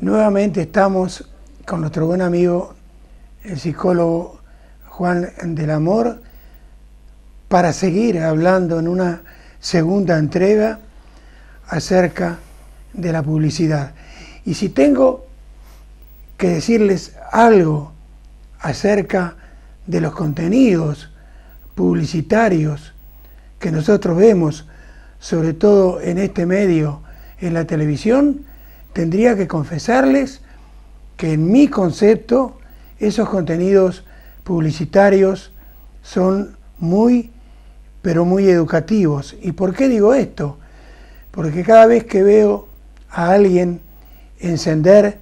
Nuevamente estamos con nuestro buen amigo, el psicólogo Juan del Amor, para seguir hablando en una segunda entrega acerca de la publicidad. Y si tengo que decirles algo acerca de los contenidos publicitarios que nosotros vemos, sobre todo en este medio, en la televisión, tendría que confesarles que en mi concepto esos contenidos publicitarios son muy, pero muy educativos. ¿Y por qué digo esto? Porque cada vez que veo a alguien encender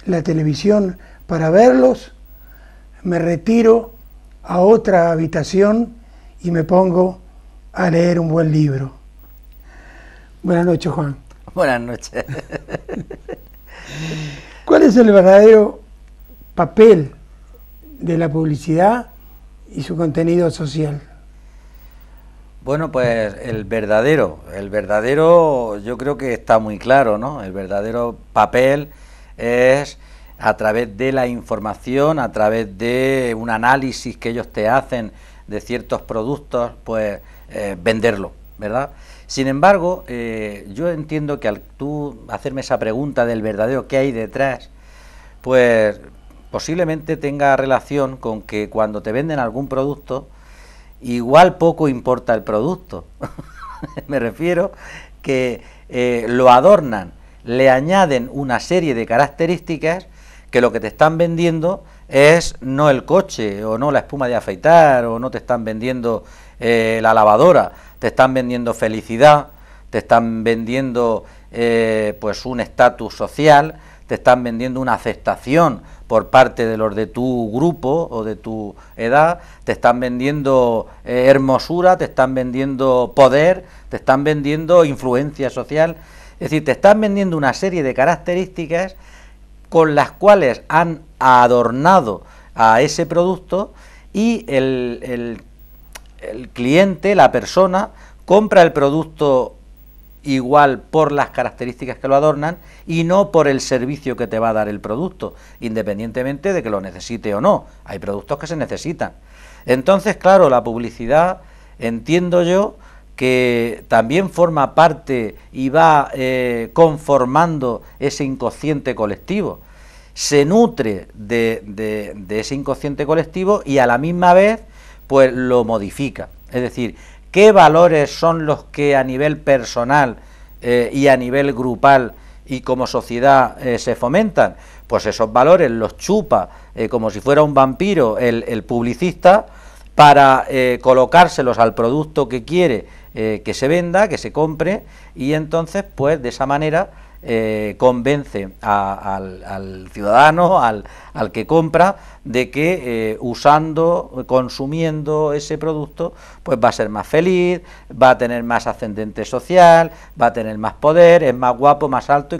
la televisión para verlos, me retiro a otra habitación y me pongo a leer un buen libro. Buenas noches, Juan. Buenas noches. ¿Cuál es el verdadero papel de la publicidad y su contenido social? Bueno, pues el verdadero yo creo que está muy claro, ¿no? El verdadero papel es a través de la información, a través de un análisis que ellos te hacen de ciertos productos, pues venderlo, ¿verdad? Sin embargo, yo entiendo que al tú hacerme esa pregunta del verdadero que hay detrás, pues posiblemente tenga relación con que cuando te venden algún producto, igual poco importa el producto. Me refiero que lo adornan, le añaden una serie de características que lo que te están vendiendo es no el coche, o no la espuma de afeitar, o no te están vendiendo la lavadora, te están vendiendo felicidad, te están vendiendo pues un estatus social, te están vendiendo una aceptación por parte de los de tu grupo o de tu edad, te están vendiendo hermosura, te están vendiendo poder, te están vendiendo influencia social, es decir, te están vendiendo una serie de características con las cuales han adornado a ese producto y el cliente, la persona, compra el producto igual por las características que lo adornan y no por el servicio que te va a dar el producto, independientemente de que lo necesite o no. Hay productos que se necesitan. Entonces, claro, la publicidad, entiendo yo, que también forma parte y va conformando ese inconsciente colectivo. Se nutre de ese inconsciente colectivo y a la misma vez pues lo modifica. Es decir, ¿qué valores son los que a nivel personal y a nivel grupal y como sociedad se fomentan? Pues esos valores los chupa como si fuera un vampiro el publicista para colocárselos al producto que quiere que se venda, que se compre, y entonces pues de esa manera convence al ciudadano, al que compra, de que usando, consumiendo ese producto, pues va a ser más feliz, va a tener más ascendente social, va a tener más poder, es más guapo, más alto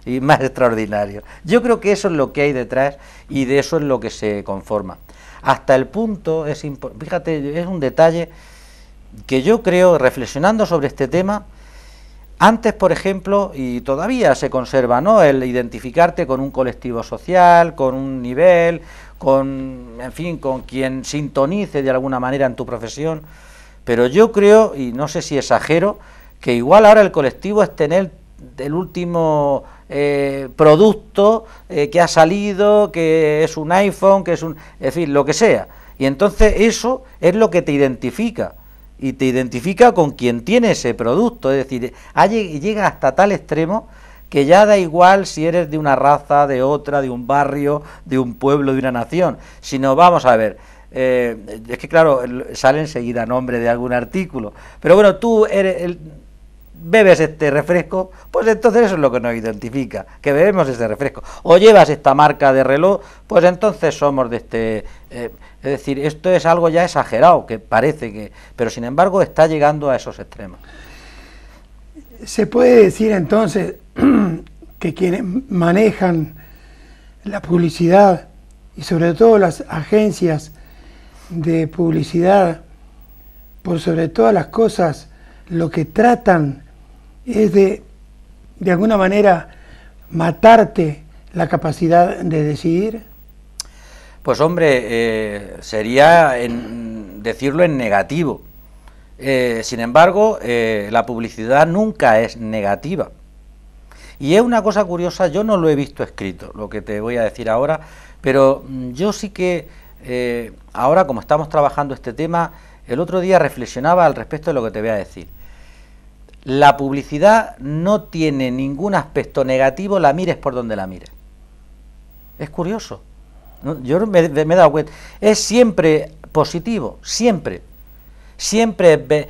y más extraordinario. Yo creo que eso es lo que hay detrás y de eso es lo que se conforma. Hasta el punto, fíjate, es un detalle que yo creo, reflexionando sobre este tema, antes, por ejemplo, y todavía se conserva, ¿no?, el identificarte con un colectivo social, con un nivel, en fin, con quien sintonice de alguna manera en tu profesión, pero yo creo, y no sé si exagero, que igual ahora el colectivo es tener el último producto que ha salido, que es un iPhone, que es en fin, lo que sea, y entonces eso es lo que te identifica. Y te identifica con quien tiene ese producto, es decir, llega hasta tal extremo que ya da igual si eres de una raza, de otra, de un barrio, de un pueblo, de una nación, sino vamos a ver, es que claro, sale enseguida nombre de algún artículo, pero bueno, tú bebes este refresco, pues entonces eso es lo que nos identifica, que bebemos este refresco, o llevas esta marca de reloj, pues entonces somos de este... es decir, esto es algo ya exagerado, que parece que... pero sin embargo está llegando a esos extremos. Se puede decir entonces que quienes manejan la publicidad y sobre todo las agencias de publicidad, por sobre todas las cosas, lo que tratan es de alguna manera matarte la capacidad de decidir? Pues hombre, sería decirlo en negativo. Sin embargo, la publicidad nunca es negativa. Y es una cosa curiosa, yo no lo he visto escrito, lo que te voy a decir ahora, pero yo sí que ahora, como estamos trabajando este tema, el otro día reflexionaba al respecto de lo que te voy a decir. La publicidad no tiene ningún aspecto negativo, la mires por donde la mires. Es curioso. Yo me he dado cuenta. Es siempre positivo, siempre. Siempre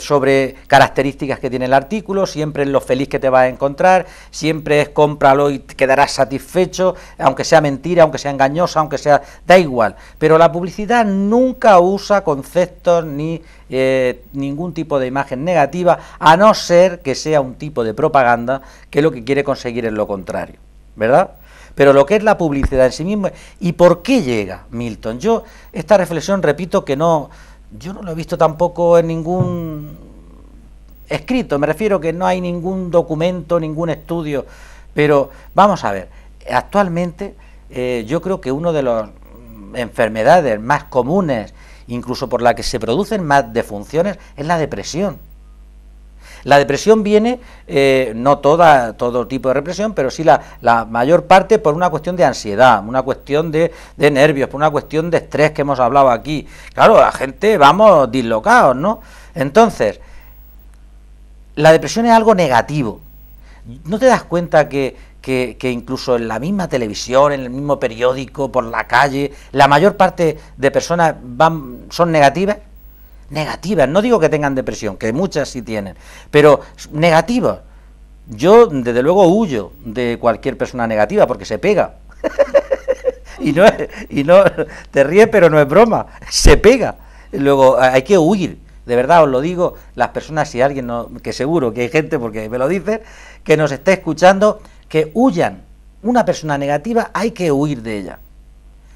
sobre características que tiene el artículo, siempre es lo feliz que te vas a encontrar, siempre es cómpralo y quedarás satisfecho, aunque sea mentira, aunque sea engañosa, aunque sea... da igual. Pero la publicidad nunca usa conceptos ni ningún tipo de imagen negativa, a no ser que sea un tipo de propaganda que lo que quiere conseguir es lo contrario, ¿verdad? Pero lo que es la publicidad en sí misma... ¿Y por qué llega, Milton? Yo esta reflexión, repito, que no... Yo no lo he visto tampoco en ningún escrito, me refiero que no hay ningún documento, ningún estudio, pero vamos a ver, actualmente yo creo que una de las enfermedades más comunes, incluso por la que se producen más defunciones, es la depresión. La depresión viene, no todo tipo de depresión, pero sí la mayor parte por una cuestión de ansiedad, una cuestión de nervios, por una cuestión de estrés que hemos hablado aquí. Claro, la gente vamos dislocados, ¿no? Entonces, la depresión es algo negativo. ¿No te das cuenta que incluso en la misma televisión, en el mismo periódico, por la calle, la mayor parte de personas son negativas? Negativas, no digo que tengan depresión, que muchas sí tienen, pero negativas. Yo, desde luego, huyo de cualquier persona negativa porque se pega. y no te ríes, pero no es broma, se pega. Luego hay que huir, de verdad os lo digo, las personas, si alguien no, que seguro que hay gente, porque me lo dicen, que nos esté escuchando, que huyan. Una persona negativa hay que huir de ella.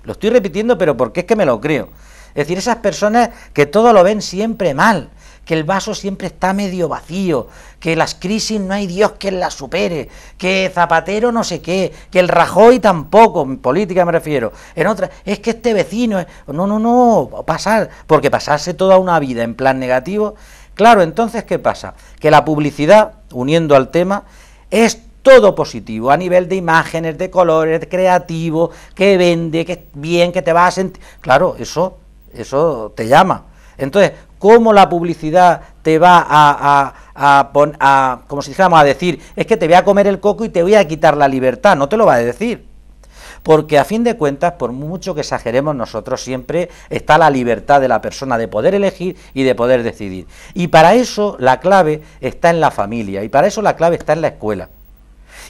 Lo estoy repitiendo, pero porque es que me lo creo. Es decir, esas personas que todo lo ven siempre mal, que el vaso siempre está medio vacío, que las crisis no hay Dios quien las supere, que Zapatero no sé qué, que el Rajoy tampoco, en política me refiero, en otra, es que este vecino, porque pasarse toda una vida en plan negativo, claro, entonces, ¿qué pasa? Que la publicidad, uniendo al tema, es todo positivo, a nivel de imágenes, de colores, de creativo, que vende, que bien, que te vas a sentir... Claro, eso te llama. Entonces, ¿cómo la publicidad te va como si dijéramos, a decir, es que te voy a comer el coco y te voy a quitar la libertad? No te lo va a decir. Porque a fin de cuentas, por mucho que exageremos nosotros, siempre está la libertad de la persona de poder elegir y de poder decidir. Y para eso la clave está en la familia, y para eso la clave está en la escuela.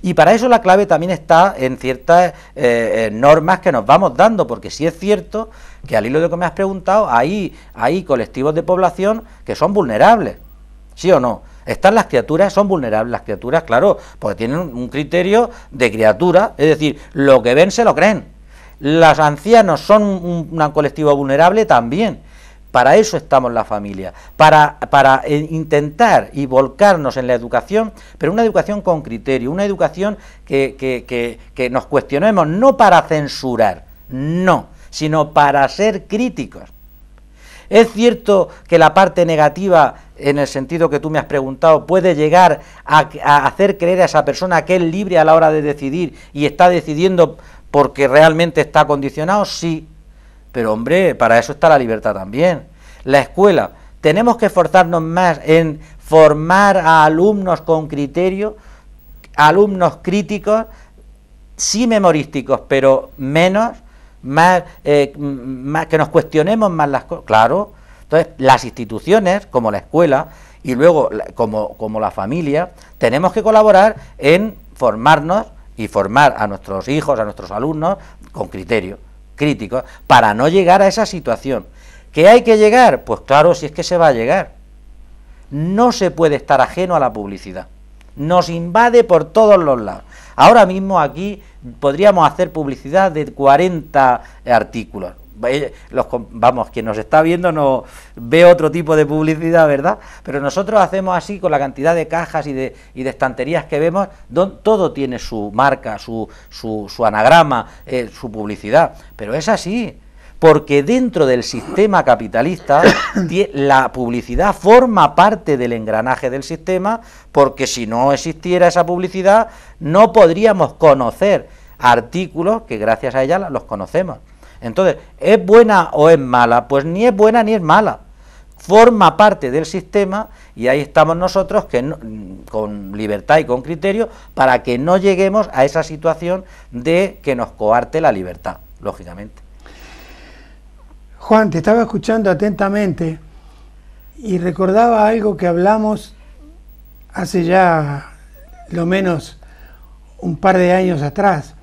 Y para eso la clave también está en ciertas normas que nos vamos dando, porque sí es cierto que al hilo de lo que me has preguntado, hay colectivos de población que son vulnerables, ¿sí o no? Las criaturas son vulnerables, las criaturas, claro, porque tienen un criterio de criatura, es decir, lo que ven se lo creen. Los ancianos son un colectivo vulnerable también. Para eso estamos la familia, para intentar y volcarnos en la educación, pero una educación con criterio, una educación que nos cuestionemos, no para censurar, no, sino para ser críticos. Es cierto que la parte negativa, en el sentido que tú me has preguntado, puede llegar a hacer creer a esa persona que es libre a la hora de decidir y está decidiendo porque realmente está condicionado, sí. Pero hombre, para eso está la libertad también. La escuela, tenemos que esforzarnos más en formar a alumnos con criterio, alumnos críticos, sí memorísticos, pero más que nos cuestionemos más las cosas. Claro, entonces las instituciones, como la escuela, y luego como la familia, tenemos que colaborar en formarnos y formar a nuestros hijos, a nuestros alumnos, con criterio críticos, para no llegar a esa situación. ¿Que hay que llegar? Pues claro, si es que se va a llegar. No se puede estar ajeno a la publicidad. Nos invade por todos los lados. Ahora mismo aquí podríamos hacer publicidad de 40 artículos. Vamos, quien nos está viendo no ve otro tipo de publicidad, ¿verdad? Pero nosotros hacemos así con la cantidad de cajas y de estanterías que vemos, todo tiene su marca, su anagrama, su publicidad, pero es así. Porque dentro del sistema capitalista la publicidad forma parte del engranaje del sistema, porque si no existiera esa publicidad no podríamos conocer artículos que gracias a ella los conocemos. Entonces, ¿es buena o es mala? Pues ni es buena ni es mala. Forma parte del sistema y ahí estamos nosotros con libertad y con criterio para que no lleguemos a esa situación de que nos coarte la libertad, lógicamente. Juan, te estaba escuchando atentamente y recordaba algo que hablamos hace ya lo menos un par de años atrás,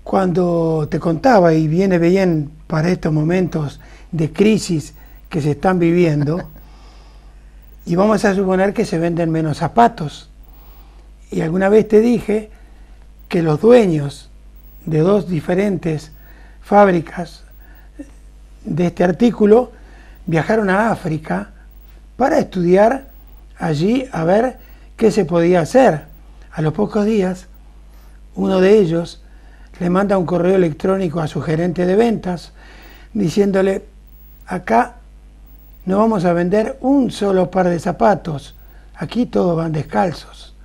cuando te contaba, y viene bien para estos momentos de crisis que se están viviendo, y vamos a suponer que se venden menos zapatos. Y alguna vez te dije que los dueños de dos diferentes fábricas de este artículo viajaron a África para estudiar allí a ver qué se podía hacer. A los pocos días, uno de ellos le manda un correo electrónico a su gerente de ventas diciéndole: acá no vamos a vender un solo par de zapatos, aquí todos van descalzos.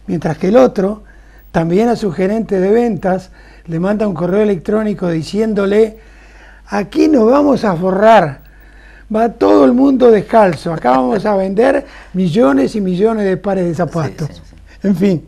Mientras que el otro, también a su gerente de ventas, le manda un correo electrónico diciéndole: aquí nos vamos a forrar, va todo el mundo descalzo, acá vamos a vender millones y millones de pares de zapatos. Sí. En fin,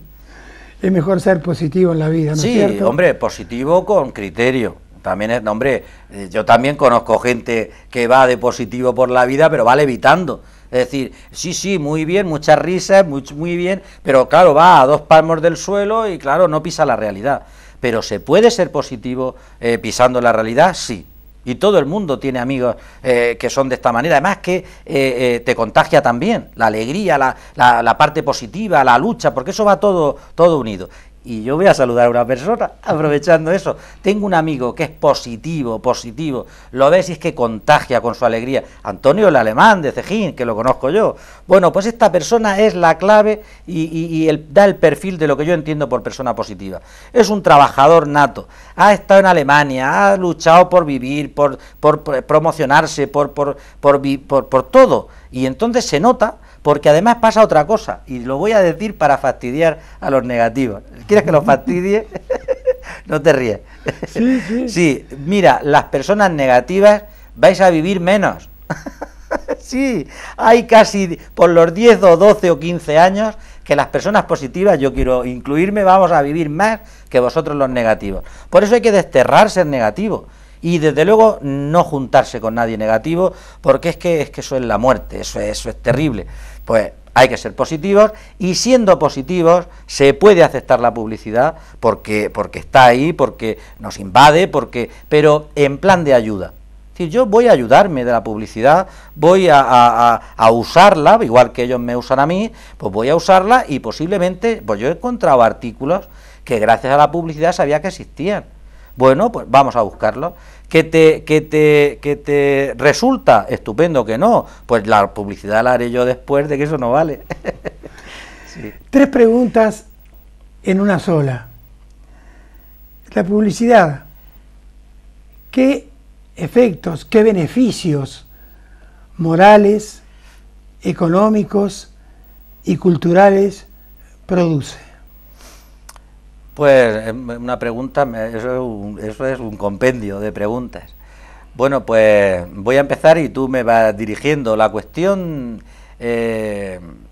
es mejor ser positivo en la vida, ¿no es cierto? Sí, hombre, positivo con criterio. También es, hombre, yo también conozco gente que va de positivo por la vida, pero va levitando. Es decir, sí, muy bien, muchas risas, muy bien, pero claro, va a 2 palmos del suelo y claro, no pisa la realidad. Pero ¿se puede ser positivo pisando la realidad? Sí. Y todo el mundo tiene amigos que son de esta manera. Además que te contagia también la alegría, la parte positiva, la lucha, porque eso va todo unido. Y yo voy a saludar a una persona, aprovechando eso. Tengo un amigo que es positivo, lo ves y es que contagia con su alegría. Antonio el Alemán de Cejín, que lo conozco yo. Bueno, pues esta persona es la clave y da el perfil de lo que yo entiendo por persona positiva. Es un trabajador nato, ha estado en Alemania, ha luchado por vivir, por promocionarse, por todo. Y entonces se nota, porque además pasa otra cosa, y lo voy a decir para fastidiar a los negativos. ¿Quieres que los fastidie? No te ríes. Sí. Sí, mira, las personas negativas vais a vivir menos. Sí, hay casi por los 10 o 12 o 15 años que las personas positivas, yo quiero incluirme, vamos a vivir más que vosotros los negativos. Por eso hay que desterrar ser negativo. Y desde luego no juntarse con nadie negativo, porque es que eso es la muerte, eso es terrible. Pues hay que ser positivos, y siendo positivos se puede aceptar la publicidad porque está ahí, porque nos invade, pero en plan de ayuda. Es decir, yo voy a ayudarme de la publicidad, voy a usarla, igual que ellos me usan a mí, pues voy a usarla, y posiblemente, pues yo he encontrado artículos que gracias a la publicidad sabía que existían. Bueno, pues vamos a buscarlo. ¿Que te resulta? Estupendo. Que no, pues la publicidad la haré yo después, de que eso no vale. Sí. 3 preguntas en una sola. La publicidad, ¿qué efectos, qué beneficios morales, económicos y culturales produce? Pues una pregunta, eso es un compendio de preguntas. Bueno, pues voy a empezar y tú me vas dirigiendo. La cuestión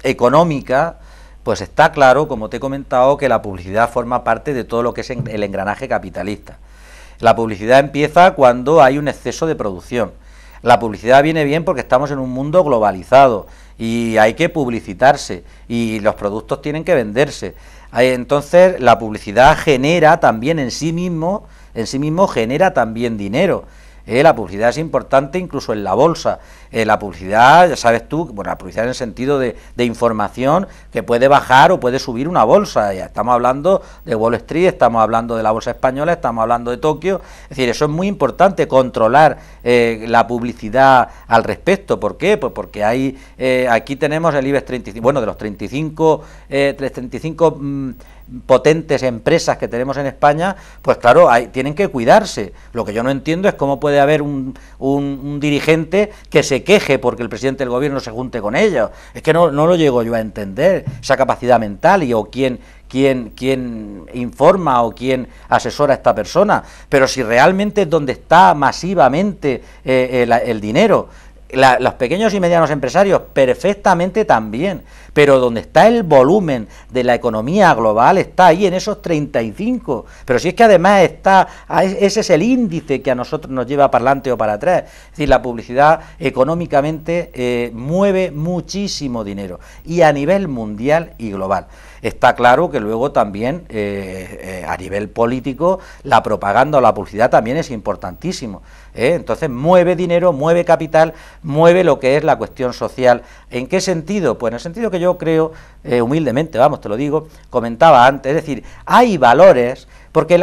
económica, pues está claro, como te he comentado, que la publicidad forma parte de todo lo que es el engranaje capitalista. La publicidad empieza cuando hay un exceso de producción. La publicidad viene bien porque estamos en un mundo globalizado y hay que publicitarse y los productos tienen que venderse. Entonces la publicidad genera también en sí mismo genera también dinero. La publicidad es importante incluso en la bolsa. La publicidad, ya sabes tú, bueno, la publicidad en el sentido de información que puede bajar o puede subir una bolsa. Ya estamos hablando de Wall Street, estamos hablando de la bolsa española, estamos hablando de Tokio. Es decir, eso es muy importante, controlar la publicidad al respecto. ¿Por qué? Pues porque hay aquí tenemos el IBEX 35, bueno, de los 35 potentes empresas que tenemos en España, pues claro, tienen que cuidarse. Lo que yo no entiendo es cómo puede haber un dirigente que se queje porque el presidente del gobierno se junte con ellos. Es que no lo llego yo a entender, esa capacidad mental o quién informa o quién asesora a esta persona. Pero si realmente es donde está masivamente el dinero. Los pequeños y medianos empresarios perfectamente también, pero donde está el volumen de la economía global está ahí en esos 35, pero si es que además ese es el índice que a nosotros nos lleva para adelante o para atrás. Es decir, la publicidad económicamente mueve muchísimo dinero y a nivel mundial y global. Está claro que luego también a nivel político la propaganda o la publicidad también es importantísimo. Entonces mueve dinero, mueve capital, mueve lo que es la cuestión social. ¿En qué sentido? Pues en el sentido que yo creo, humildemente, vamos, te lo digo, comentaba antes, es decir, hay valores, porque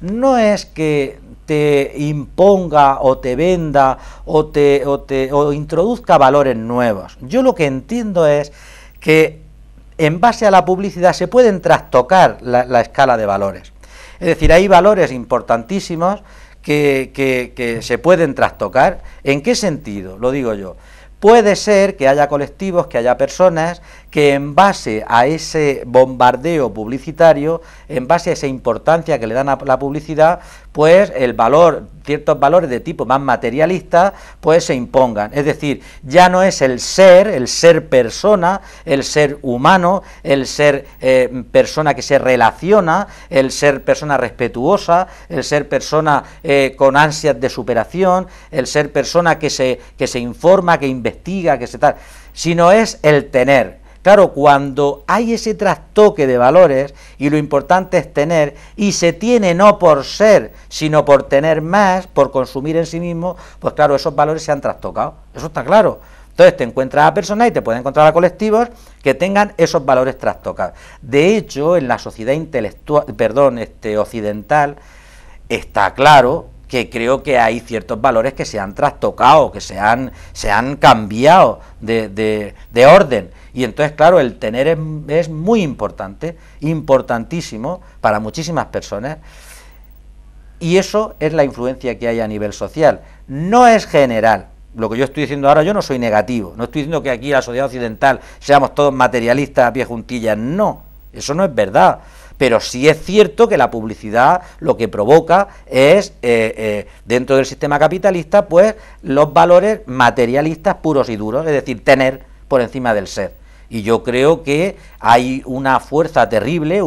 no es que te imponga o te venda o introduzca valores nuevos. Yo lo que entiendo es que en base a la publicidad se pueden trastocar la escala de valores. Es decir, hay valores importantísimos que se pueden trastocar. ¿En qué sentido? Lo digo yo. Puede ser que haya colectivos, que haya personas que en base a ese bombardeo publicitario, en base a esa importancia que le dan a la publicidad, pues ciertos valores de tipo más materialista, pues se impongan. Es decir, ya no es el ser persona, el ser humano, el ser persona que se relaciona, el ser persona respetuosa, el ser persona con ansias de superación, el ser persona que se informa, que investiga, que se tal, sino es el tener. Claro, cuando hay ese trastoque de valores y lo importante es tener, y se tiene no por ser, sino por tener más, por consumir en sí mismo, pues claro, esos valores se han trastocado, eso está claro. Entonces te encuentras a personas y te puedes encontrar a colectivos que tengan esos valores trastocados. De hecho, en la sociedad occidental está claro que creo que hay ciertos valores que se han trastocado, que se han cambiado de orden. Y entonces, claro, el tener es muy importante, importantísimo para muchísimas personas. Y eso es la influencia que hay a nivel social. No es general. Lo que yo estoy diciendo ahora, yo no soy negativo. No estoy diciendo que aquí en la sociedad occidental seamos todos materialistas a pie juntillas. No, eso no es verdad. Pero sí es cierto que la publicidad lo que provoca es, dentro del sistema capitalista, pues los valores materialistas puros y duros, es decir, tener por encima del ser. Y yo creo que hay una fuerza terrible,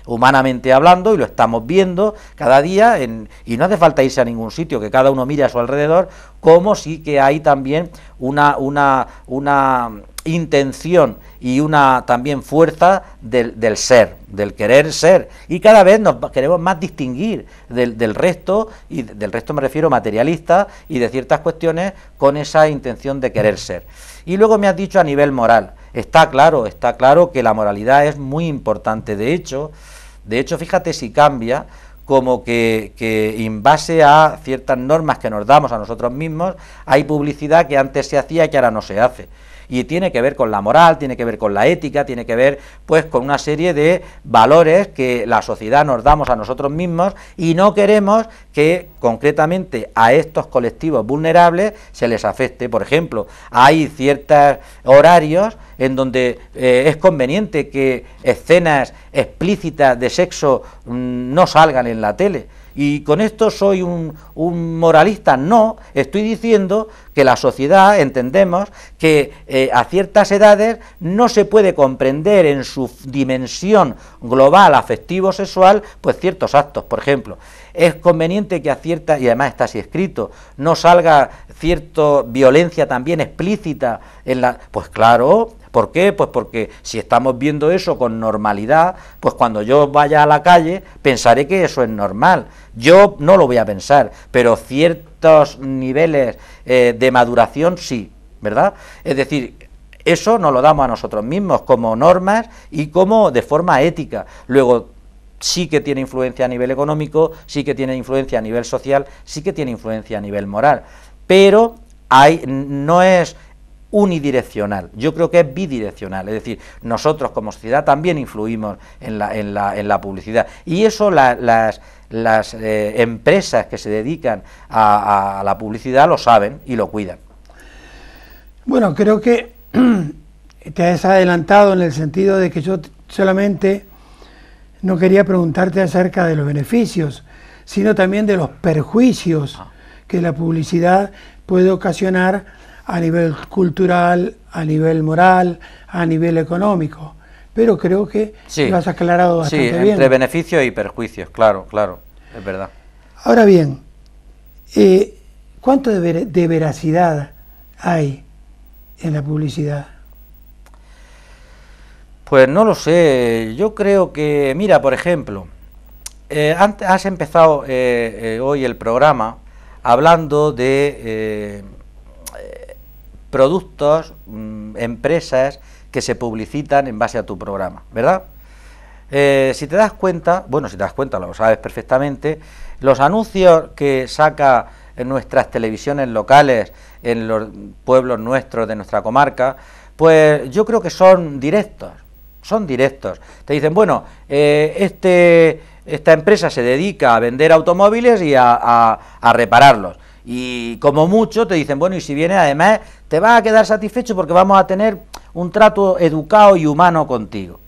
humanamente hablando, y lo estamos viendo cada día, y no hace falta irse a ningún sitio, que cada uno mire a su alrededor, como sí que hay también una intención y una también fuerza del ser, del querer ser, y cada vez nos queremos más distinguir del resto, y del resto me refiero materialista, y de ciertas cuestiones con esa intención de querer ser. Y luego me has dicho a nivel moral. Está claro que la moralidad es muy importante. De hecho, fíjate si cambia, como que en base a ciertas normas que nos damos a nosotros mismos, hay publicidad que antes se hacía y que ahora no se hace. Y tiene que ver con la moral, tiene que ver con la ética, tiene que ver pues con una serie de valores que la sociedad nos damos a nosotros mismos, y no queremos que concretamente a estos colectivos vulnerables se les afecte. Por ejemplo, hay ciertos horarios en donde es conveniente que escenas explícitas de sexo no salgan en la tele. Y con esto soy un moralista. No, estoy diciendo que la sociedad entendemos que a ciertas edades no se puede comprender en su dimensión global afectivo-sexual pues ciertos actos. Por ejemplo, es conveniente que a ciertas, y además está así escrito, no salga cierta violencia también explícita en la... Pues claro, ¿Por qué? Pues porque si estamos viendo eso con normalidad, pues cuando yo vaya a la calle pensaré que eso es normal. Yo no lo voy a pensar, pero ciertos niveles de maduración sí, ¿verdad? Es decir, eso nos lo damos a nosotros mismos como normas y como de forma ética. Luego, sí que tiene influencia a nivel económico, sí que tiene influencia a nivel social, sí que tiene influencia a nivel moral, pero no es unidireccional, yo creo que es bidireccional, es decir, nosotros como sociedad también influimos en la publicidad, y eso las empresas que se dedican a la publicidad lo saben y lo cuidan. Bueno, creo que te has adelantado en el sentido de que yo solamente no quería preguntarte acerca de los beneficios, sino también de los perjuicios que la publicidad puede ocasionar a nivel cultural, a nivel moral, a nivel económico. Pero creo que sí, lo has aclarado bastante bien. Sí, entre beneficios y perjuicios, claro, es verdad. Ahora bien, ¿cuánto de veracidad hay en la publicidad? Pues no lo sé, yo creo que, mira, por ejemplo, has empezado hoy el programa hablando de productos, empresas que se publicitan en base a tu programa, ¿verdad? Si te das cuenta, lo sabes perfectamente, los anuncios que saca en nuestras televisiones locales, en los pueblos nuestros de nuestra comarca, pues yo creo que son directos. Te dicen, bueno, esta empresa se dedica a vender automóviles y a repararlos. Y como mucho te dicen, bueno, y si vienes además te vas a quedar satisfecho porque vamos a tener un trato educado y humano contigo.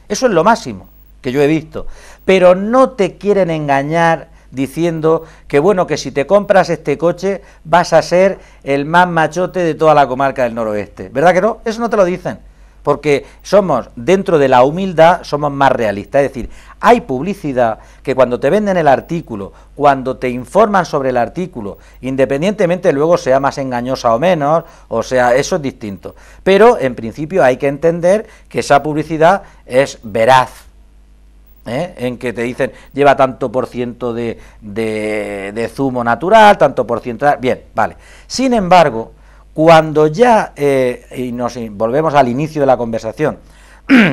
Eso es lo máximo que yo he visto. Pero no te quieren engañar diciendo que bueno, que si te compras este coche vas a ser el más machote de toda la comarca del noroeste. ¿Verdad que no? Eso no te lo dicen. Porque somos, dentro de la humildad, somos más realistas. Es decir, hay publicidad que cuando te venden el artículo, cuando te informan sobre el artículo, independientemente luego sea más engañosa o menos, o sea, eso es distinto. Pero, en principio, hay que entender que esa publicidad es veraz, en que te dicen, lleva tanto por ciento de zumo natural, tanto por ciento... Bien, vale. Sin embargo, cuando ya, y nos volvemos al inicio de la conversación,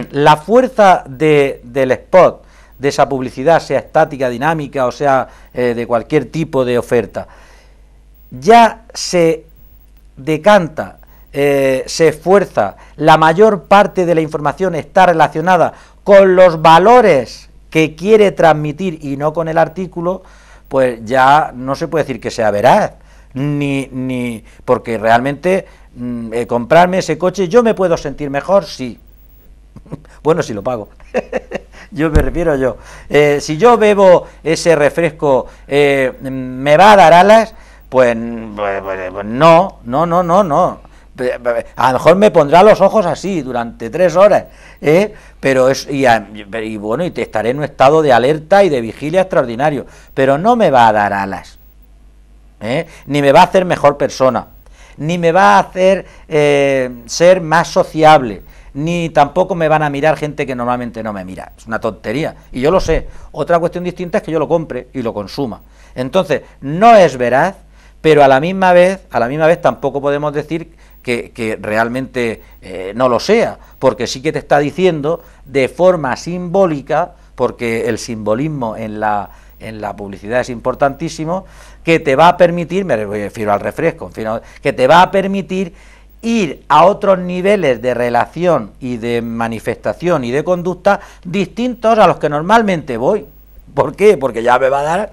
la fuerza del spot, de esa publicidad, sea estática, dinámica, o sea, de cualquier tipo de oferta, ya se decanta, se esfuerza, la mayor parte de la información está relacionada con los valores que quiere transmitir y no con el artículo, pues ya no se puede decir que sea veraz. Ni porque realmente comprarme ese coche, ¿yo me puedo sentir mejor? Sí. Bueno, si lo pago. Yo me refiero yo. Si yo bebo ese refresco, ¿me va a dar alas? Pues no. A lo mejor me pondrá los ojos así durante 3 horas, pero y bueno, y te estaré en un estado de alerta y de vigilia extraordinario, pero no me va a dar alas. Ni me va a hacer mejor persona, ni me va a hacer ser más sociable, ni tampoco me van a mirar gente que normalmente no me mira. Es una tontería, y yo lo sé. Otra cuestión distinta es que yo lo compre y lo consuma. Entonces, no es veraz, pero a la misma vez tampoco podemos decir que realmente no lo sea, porque sí que te está diciendo de forma simbólica, porque el simbolismo en la publicidad es importantísimo, que te va a permitir, me refiero al refresco, en fin, que te va a permitir ir a otros niveles de relación y de manifestación y de conducta distintos a los que normalmente voy. ¿Por qué? Porque ya me va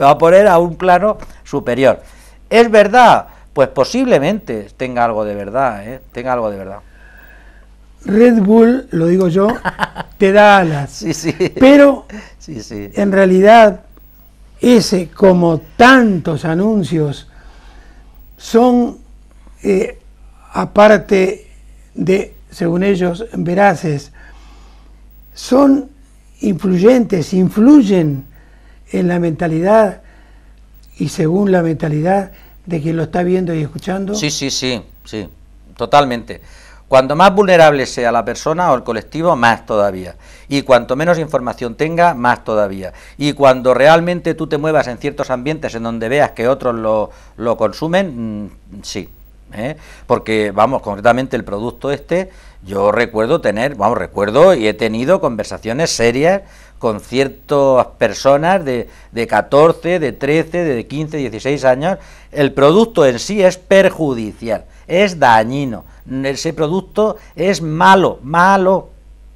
a poner a un plano superior. ¿Es verdad? Pues posiblemente tenga algo de verdad, Red Bull, lo digo yo, te da alas. Sí. Pero sí. En realidad, ese, como tantos anuncios, son, aparte de, según ellos, veraces, son influyentes, influyen en la mentalidad y según la mentalidad de quien lo está viendo y escuchando. Sí, totalmente. Cuanto más vulnerable sea la persona o el colectivo, más todavía. Y cuanto menos información tenga, más todavía. Y cuando realmente tú te muevas en ciertos ambientes en donde veas que otros lo consumen, sí. Porque, vamos, concretamente el producto yo recuerdo recuerdo y he tenido conversaciones serias con ciertas personas de 14, de 13, de 15, 16 años. El producto en sí es perjudicial, es dañino, ese producto es malo,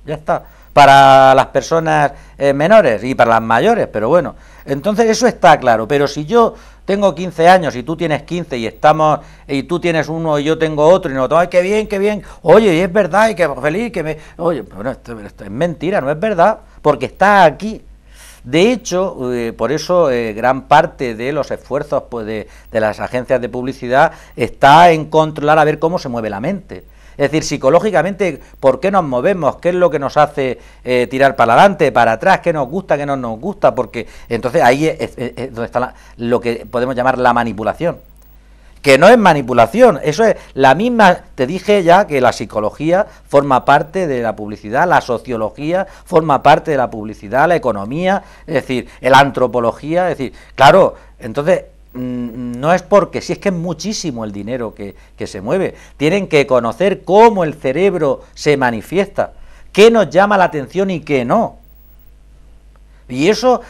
ya está, para las personas menores y para las mayores, pero bueno, entonces eso está claro. Pero si yo tengo 15 años y tú tienes 15 y tú tienes uno y yo tengo otro y nos ay, qué bien, oye, y es verdad, y que feliz, oye, bueno, esto es mentira, no es verdad, porque está aquí. De hecho, por eso gran parte de los esfuerzos pues, de las agencias de publicidad está en controlar a ver cómo se mueve la mente. Es decir, psicológicamente, ¿por qué nos movemos? ¿Qué es lo que nos hace tirar para adelante, para atrás? ¿Qué nos gusta, qué no nos gusta? Porque entonces ahí es donde está lo que podemos llamar la manipulación. Que no es manipulación, eso es la misma, te dije ya que la psicología forma parte de la publicidad, la sociología forma parte de la publicidad, la economía, es decir, la antropología, es decir, claro, entonces no es porque, si es que es muchísimo el dinero que se mueve, tienen que conocer cómo el cerebro se manifiesta, qué nos llama la atención y qué no. Y eso,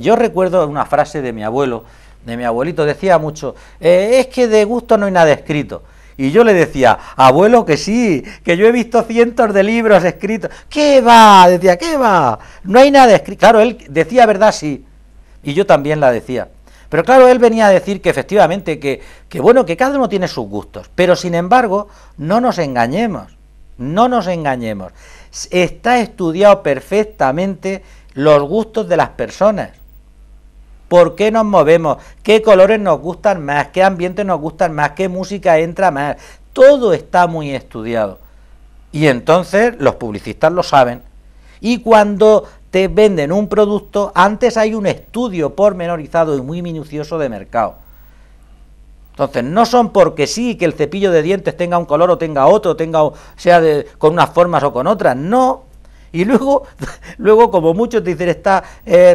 yo recuerdo una frase de mi abuelito, decía mucho, es que de gusto no hay nada escrito. Y yo le decía, abuelo, que sí, que yo he visto cientos de libros escritos. ¿Qué va? Decía, ¿qué va? No hay nada escrito. Claro, él decía verdad, sí, y yo también la decía. Pero claro, él venía a decir que efectivamente, que bueno, que cada uno tiene sus gustos, pero sin embargo, no nos engañemos. Está estudiado perfectamente los gustos de las personas. ¿Por qué nos movemos? ¿Qué colores nos gustan más? ¿Qué ambientes nos gustan más? ¿Qué música entra más? Todo está muy estudiado. Y entonces los publicistas lo saben. Y cuando te venden un producto, antes hay un estudio pormenorizado y muy minucioso de mercado. Entonces, no son porque sí que el cepillo de dientes tenga un color o tenga otro, con unas formas o con otras, no. Y luego como muchos te dicen, está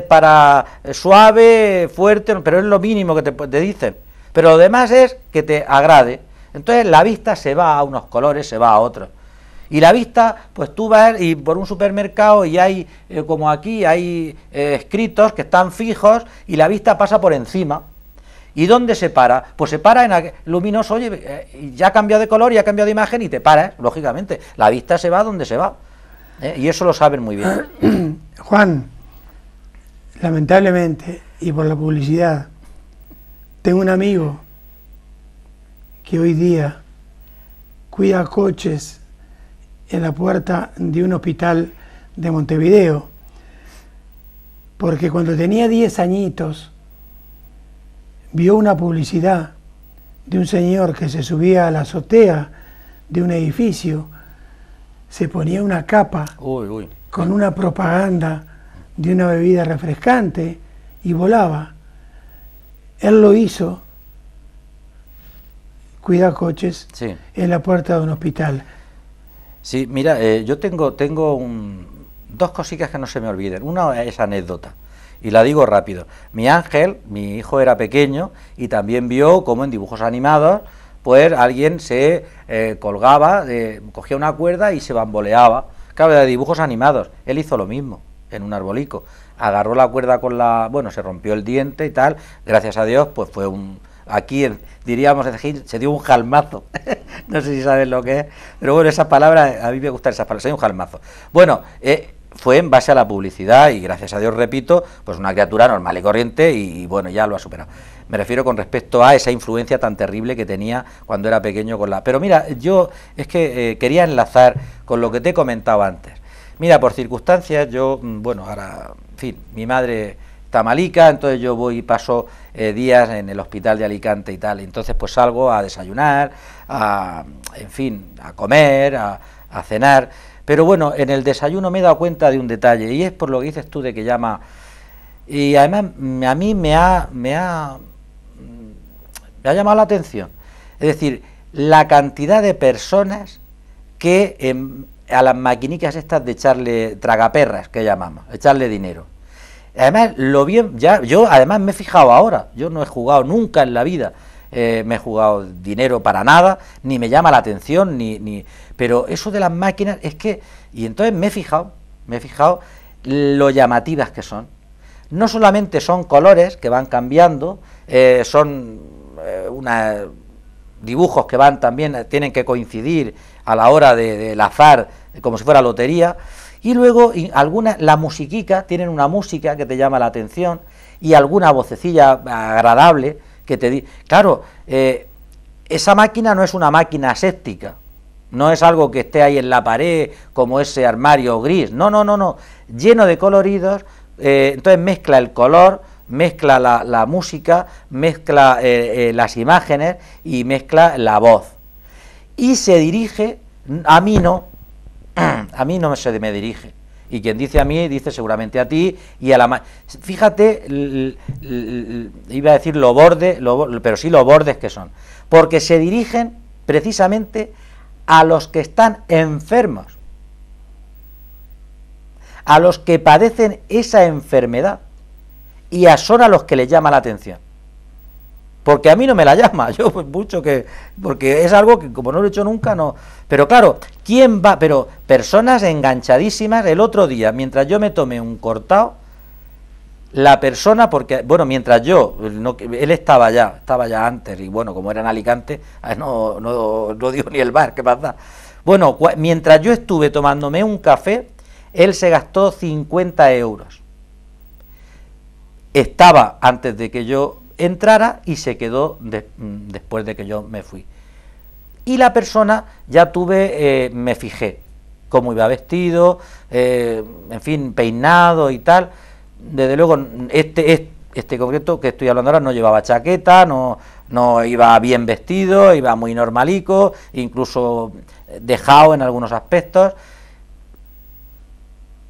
para suave, fuerte, pero es lo mínimo que te dicen. Pero lo demás es que te agrade. Entonces la vista se va a unos colores, se va a otros. Y la vista, pues tú vas y por un supermercado y hay, como aquí, hay escritos que están fijos y la vista pasa por encima. ¿Y dónde se para? Pues se para en luminoso, oye, ya ha cambiado de color, ya ha cambiado de imagen y te paras, lógicamente. La vista se va donde se va. Y eso lo saben muy bien. Juan, lamentablemente, y por la publicidad, tengo un amigo que hoy día cuida coches en la puerta de un hospital de Montevideo, porque cuando tenía 10 añitos vio una publicidad de un señor que se subía a la azotea de un edificio, se ponía una capa con una propaganda de una bebida refrescante y volaba. Él lo hizo, cuida coches, sí, en la puerta de un hospital. Sí, mira, yo tengo dos cositas que no se me olviden. Una es anécdota, y la digo rápido. Mi Ángel, mi hijo, era pequeño y también vio cómo en dibujos animados pues alguien se colgaba, cogía una cuerda y se bamboleaba. Claro, de dibujos animados. Él hizo lo mismo en un arbolico. Agarró la cuerda se rompió el diente y tal. Gracias a Dios, pues fue aquí diríamos, se dio un jalmazo. No sé si sabes lo que es, pero bueno, esas palabras, a mí me gustan esas palabras, se dio un jalmazo. Bueno, fue en base a la publicidad y gracias a Dios, repito, pues una criatura normal y corriente y bueno, ya lo ha superado. Me refiero con respecto a esa influencia tan terrible que tenía cuando era pequeño con la... Pero mira, yo es que quería enlazar con lo que te he comentado antes. Mira, por circunstancias, yo, ahora, en fin, mi madre está malica, entonces yo voy y paso días en el hospital de Alicante y tal, entonces pues salgo a desayunar, a comer, a cenar, pero bueno, en el desayuno me he dado cuenta de un detalle, y es por lo que dices tú de que llama, y además a mí me ha llamado la atención, es decir, la cantidad de personas que a las maquinicas estas de echarle tragaperras, que llamamos, echarle dinero. Además, yo además me he fijado ahora, yo no he jugado nunca en la vida, me he jugado dinero para nada, ni me llama la atención, pero eso de las máquinas es que, y entonces me he fijado lo llamativas que son. No solamente son colores que van cambiando, son dibujos que van también, tienen que coincidir a la hora del azar, como si fuera lotería, y luego la musiquica, tienen una música que te llama la atención, y alguna vocecilla agradable que te dice, claro, esa máquina no es una máquina aséptica, no es algo que esté ahí en la pared como ese armario gris, no, lleno de coloridos, entonces mezcla el color, mezcla la música, mezcla las imágenes y mezcla la voz. Y se dirige, a mí no se me dirige. Y quien dice a mí, dice seguramente a ti y a la... Fíjate, iba a decir pero sí los bordes que son. Porque se dirigen precisamente a los que están enfermos, a los que padecen esa enfermedad, y son a los que les llama la atención. Porque a mí no me la llama, yo pues mucho porque es algo que como no lo he hecho nunca, no. Pero claro, ¿quién va? Pero personas enganchadísimas. El otro día, mientras yo me tomé un cortado, la persona, porque, bueno, mientras él estaba ya antes, y bueno, como era en Alicante, no digo ni el bar, ¿qué pasa? Bueno, mientras yo estuve tomándome un café, él se gastó 50 euros. Estaba antes de que yo entrara y se quedó después de que yo me fui. Y la persona, me fijé cómo iba vestido, en fin, peinado y tal. Desde luego, este concreto que estoy hablando ahora no llevaba chaqueta, no iba bien vestido, iba muy normalico, incluso dejado en algunos aspectos.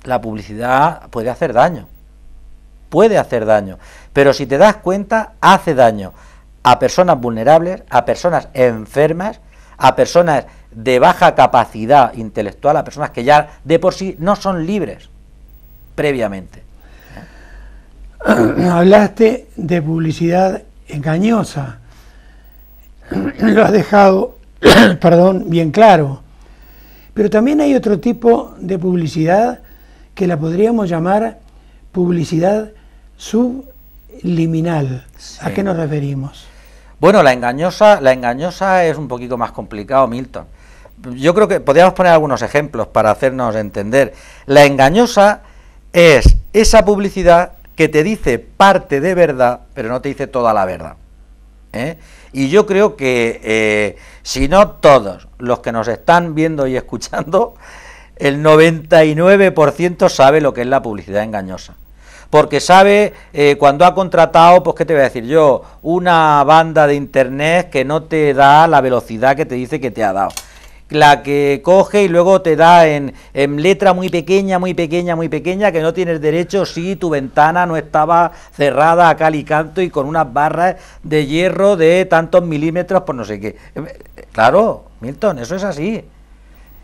La publicidad puede hacer daño, pero si te das cuenta, hace daño a personas vulnerables, a personas enfermas, a personas de baja capacidad intelectual, a personas que ya de por sí no son libres previamente. Hablaste de publicidad engañosa, lo has dejado, bien claro, pero también hay otro tipo de publicidad que la podríamos llamar publicidad subliminal. Sí. ¿A qué nos referimos? Bueno, la engañosa es un poquito más complicado, Milton. Yo creo que podríamos poner algunos ejemplos para hacernos entender. La engañosa es esa publicidad que te dice parte de verdad, pero no te dice toda la verdad. Y yo creo que, si no todos los que nos están viendo y escuchando, el 99% sabe lo que es la publicidad engañosa. Porque sabe, cuando ha contratado, pues qué te voy a decir yo, una banda de internet que no te da la velocidad que te dice que te ha dado. La que coge y luego te da en letra muy pequeña, que no tienes derecho si tu ventana no estaba cerrada a cal y canto y con unas barras de hierro de tantos milímetros por no sé qué. Claro, Milton, eso es así.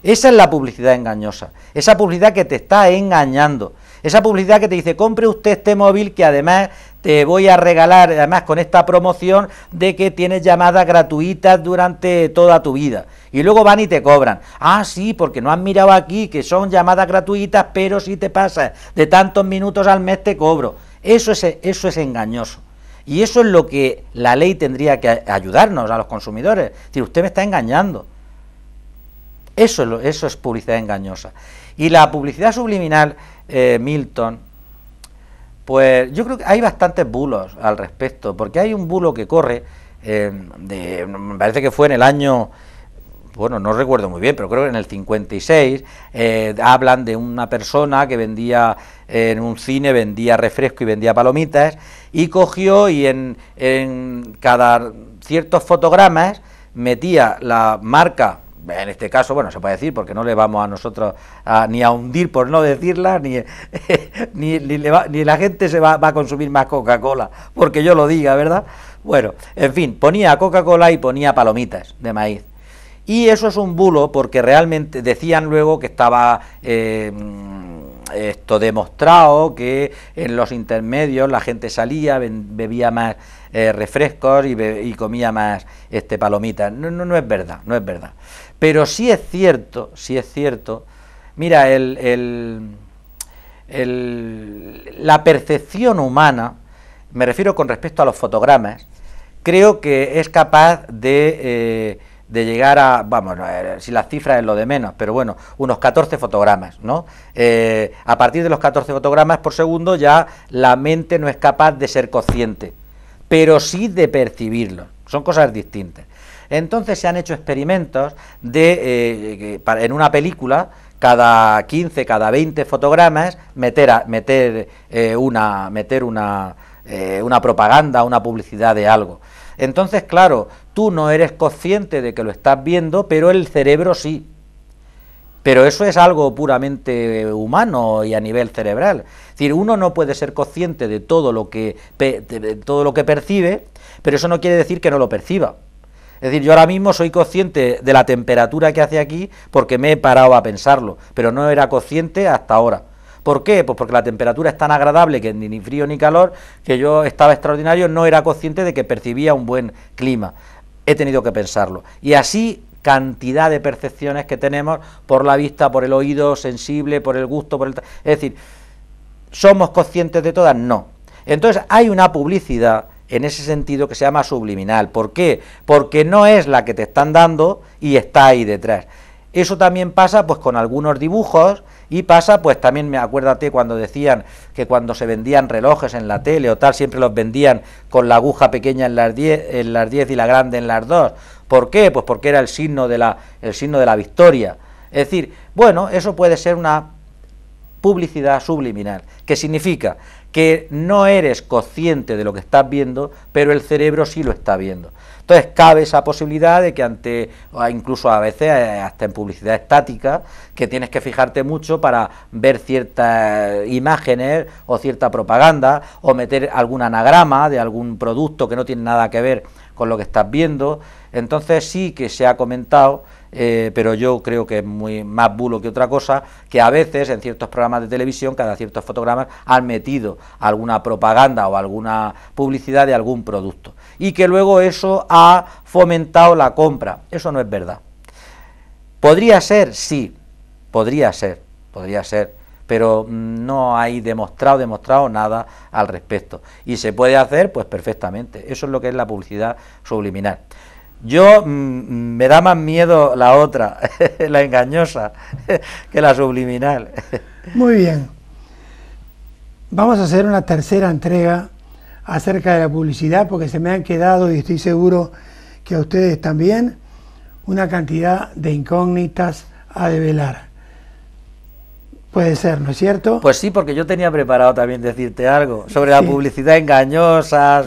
Esa es la publicidad engañosa, esa publicidad que te está engañando, esa publicidad que te dice, compre usted este móvil que además te voy a regalar, además con esta promoción de que tienes llamadas gratuitas durante toda tu vida. Y luego van y te cobran. Ah, sí, porque no has mirado aquí que son llamadas gratuitas, pero si te pasas de tantos minutos al mes te cobro. Eso es engañoso. Y eso es lo que la ley tendría que ayudarnos a los consumidores. Es decir, usted me está engañando. Eso es publicidad engañosa. Y la publicidad subliminal, Milton, pues yo creo que hay bastantes bulos al respecto, porque hay un bulo que corre, me parece que fue en el año, bueno, no recuerdo muy bien, pero creo que en el 56, hablan de una persona que vendía en un cine, vendía refresco y vendía palomitas, y cogió y en cada ciertos fotogramas metía la marca. En este caso, bueno, se puede decir porque no le vamos a nosotros ni a hundir por no decirla, ni la gente se va a consumir más Coca-Cola porque yo lo diga, ¿verdad? Bueno, en fin, ponía Coca-Cola y ponía palomitas de maíz. Y eso es un bulo porque realmente decían luego que estaba esto demostrado, que en los intermedios la gente salía, bebía más refrescos y comía más palomitas. No es verdad, no es verdad. Pero sí es cierto, mira, la percepción humana, me refiero con respecto a los fotogramas, creo que es capaz de llegar a, vamos, si las cifras es lo de menos, pero bueno, unos 14 fotogramas, ¿no? A partir de los 14 fotogramas por segundo ya la mente no es capaz de ser consciente, pero sí de percibirlo, son cosas distintas. Entonces se han hecho experimentos de, en una película, cada 15, cada 20 fotogramas, meter una propaganda, una publicidad de algo. Entonces, claro, tú no eres consciente de que lo estás viendo, pero el cerebro sí. Pero eso es algo puramente humano y a nivel cerebral. Es decir, uno no puede ser consciente de todo lo que percibe, pero eso no quiere decir que no lo perciba. Es decir, yo ahora mismo soy consciente de la temperatura que hace aquí porque me he parado a pensarlo, pero no era consciente hasta ahora. ¿Por qué? Pues porque la temperatura es tan agradable que ni frío ni calor, que yo estaba extraordinario, no era consciente de que percibía un buen clima. He tenido que pensarlo. Y así cantidad de percepciones que tenemos por la vista, por el oído sensible, por el gusto, es decir, ¿somos conscientes de todas? No. Entonces hay una publicidad en ese sentido que se llama subliminal. ¿Por qué? Porque no es la que te están dando y está ahí detrás. Eso también pasa pues con algunos dibujos y pasa pues también, acuérdate cuando decían que cuando se vendían relojes en la tele o tal, siempre los vendían con la aguja pequeña en las 10 y la grande en las 2. ¿Por qué? Pues porque era el signo de la victoria. Es decir, bueno, eso puede ser una publicidad subliminal, que significa que no eres consciente de lo que estás viendo, pero el cerebro sí lo está viendo. Entonces cabe esa posibilidad de que incluso a veces hasta en publicidad estática, que tienes que fijarte mucho para ver ciertas imágenes o cierta propaganda, o meter algún anagrama de algún producto que no tiene nada que ver con lo que estás viendo. Entonces sí que se ha comentado, pero yo creo que es muy más bulo que otra cosa, que a veces en ciertos programas de televisión, cada ciertos fotogramas, han metido alguna propaganda o alguna publicidad de algún producto, y que luego eso ha fomentado la compra. Eso no es verdad. ¿Podría ser? Sí, podría ser, pero no hay demostrado nada al respecto. Y se puede hacer, pues perfectamente. Eso es lo que es la publicidad subliminal. Yo me da más miedo la otra, la engañosa, que la subliminal. Muy bien. Vamos a hacer una tercera entrega acerca de la publicidad, porque se me han quedado, y estoy seguro que a ustedes también, una cantidad de incógnitas a develar. Puede ser, ¿no es cierto? Pues sí, porque yo tenía preparado también decirte algo sobre la publicidad engañosa.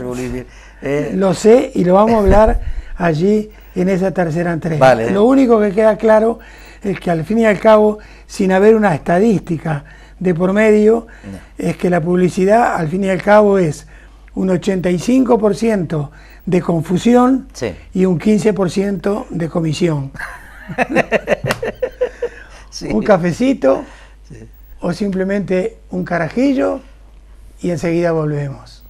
Lo sé, y lo vamos a hablar allí en esa tercera entrega. Vale. Lo único que queda claro es que al fin y al cabo, sin haber una estadística de por medio, es que la publicidad al fin y al cabo es un 85% de confusión, sí, y un 15% de comisión. Sí. Un cafecito, sí, o simplemente un carajillo, y enseguida volvemos.